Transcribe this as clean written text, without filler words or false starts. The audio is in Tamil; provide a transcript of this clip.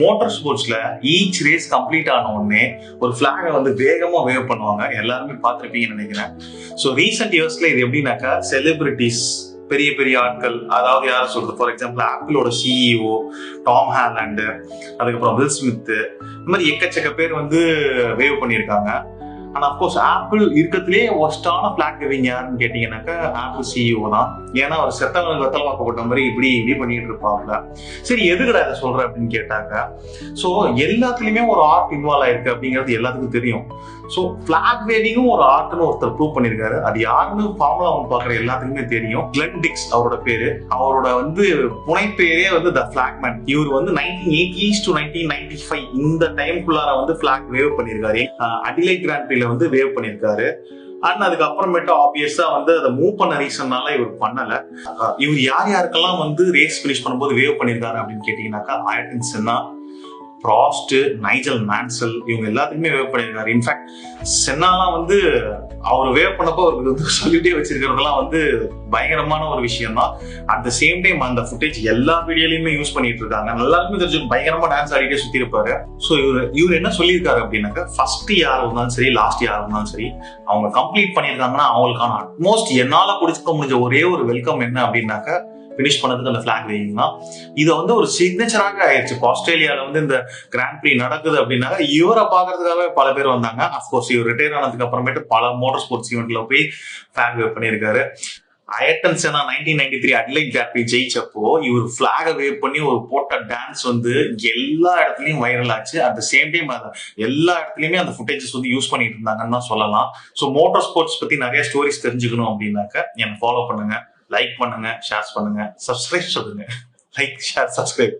மோட்டார் ஸ்போர்ட்ஸ்ல ஈச் ரேஸ் கம்ப்ளீட் ஆன உடனே ஒரு பிளாக வந்து வேகமா வேவ் பண்ணுவாங்க. எல்லாருமே பார்த்திருப்பீங்கன்னு நினைக்கிறேன். ஸோ ரீசெண்ட் இயர்ஸ்ல இது எப்படின்னாக்கா செலிபிரிட்டிஸ், பெரிய பெரிய ஆட்கள், அதாவது யார சொல்றது, ஃபார் எக்ஸாம்பிள் ஆப்பிளோட சிஇஓ டாம் ஹாலண்ட், அதுக்கப்புறம் வில் ஸ்மித், இந்த மாதிரி எக்கச்சக்க பேர் வந்து வேவ் பண்ணியிருக்காங்க. ஆனா அப்கோர்ஸ் ஆப்பிள் இருக்கிறதுலே ஒஸ்டான பிளாக் வேவிங் யாருன்னு கேட்டீங்கன்னாக்கா ஆப்பிள் சிஇஓ தான். ஏன்னா அவர் செத்தவங்க வெத்தலமாக்கப்பட்ட மாதிரி இப்படி பண்ணிட்டு இருப்பாங்க. சரி, எதுக்கடா இதை சொல்ற அப்படின்னு கேட்டாங்க. ஸோ எல்லாத்துலயுமே ஒரு ஆர்ட் இன்வால்வ் ஆயிருக்கு அப்படிங்கிறது எல்லாத்துக்கும் தெரியும். ஸோ பிளாக் வேவிங்கும் ஒரு ஆர்ட்னு ஒருத்தர் ப்ரூவ் பண்ணியிருக்காரு. அது யாருன்னு ஃபார்முலா ஒன் பாக்குற எல்லாத்துக்குமே தெரியும். கிளென் டிக்ஸ் அவரோட பேரு. அவரோட வந்து புனைப்பேரே வந்து த பிளாக்மேன். இவர் வந்து 1980s to 1995 இந்த டைம்குள்ளார வந்து பிளாக் வேவ் பண்ணியிருக்காரு. அடிலைட் கிராண்ட் பிரீல வந்து வேவ் பண்ணியிருக்காரு. அண்ட் அதுக்கப்புறமேட்டு ஆப்வியஸா வந்து அதை மூவ் பண்ண ரீசன்னால இவர் பண்ணல. இவர் யார் யாருக்கெல்லாம் வந்து ரேஸ் பினிஷ் பண்ணும்போது வேவ் பண்ணியிருக்காரு அப்படின்னு கேட்டீங்கன்னாக்கா ஆயர்டன் சென்னா, ப்ராஸ்ட், நைஜல் மேன்சல், இவங்க எல்லாத்துக்குமே வேவ் பண்ணியிருக்காரு. இன்ஃபேக்ட் சென்னாலாம் வந்து அவர் வேவ் பண்ணப்போ அவருக்கு வந்து சொல்லிட்டே வச்சிருக்கிறதெல்லாம் வந்து பயங்கரமான ஒரு விஷயம் தான். அட் த சேம் டைம் அந்த ஃபுட்டேஜ் எல்லா வீடியோலையுமே யூஸ் பண்ணிட்டு இருக்காங்க. எல்லாருக்குமே தெரிஞ்சு பயங்கரமா டான்ஸ் ஆடிட்டே சுத்தி இருப்பாரு. ஸோ இவர் என்ன சொல்லியிருக்காரு அப்படின்னாக்கா, ஃபர்ஸ்ட் யார் இருந்தாலும் சரி, லாஸ்ட் யார் இருந்தாலும் சரி, அவங்க கம்ப்ளீட் பண்ணியிருக்காங்கன்னா அவங்களுக்கான அட்மோஸ்ட் என்னால குடிச்சுக்க முடிஞ்ச ஒரே ஒரு வெல்கம் என்ன அப்படின்னாக்கா பினிஷ் பண்ணதுக்கு அந்த பிளாக் வேவிங் தான். இதை வந்து ஒரு சிக்னேச்சராக ஆயிடுச்சு. ஆஸ்திரேலியால வந்து இந்த கிராண்ட் பிரீ நடக்குது அப்படின்னாக்க இவரை பாக்குறதுக்காகவே பல பேர் வந்தாங்க. அப்கோர்ஸ் இவர் ரிட்டையர் ஆனதுக்கு அப்புறமேட்டு பல மோட்டார் ஸ்போர்ட்ஸ் ஈவெண்ட்ல போய் பிளாக் வேவ் பண்ணியிருக்காரு. அயர்டன் சென்னா 1993 அட்லைட் கிராண்ட் பிரீ ஜெயிச்சப்போ இவர் பிளாக வேவ் பண்ணி ஒரு போட்ட டான்ஸ் வந்து எல்லா இடத்துலயும் வைரல் ஆச்சு. அட் த சேம் டைம் எல்லா இடத்துலயுமே அந்த ஃபுட்டேஜஸ் வந்து யூஸ் பண்ணிட்டு இருந்தாங்கன்னு தான் சொல்லலாம். ஸோ மோட்டார் ஸ்போர்ட்ஸ் பத்தி நிறைய ஸ்டோரிஸ் தெரிஞ்சுக்கணும் அப்படின்னாக்க என்னை ஃபாலோ பண்ணுங்க, லைக் பண்ணுங்க, ஷேர் பண்ணுங்க, சப்ஸ்கிரைப் சொல்லுங்க. Like, share, subscribe.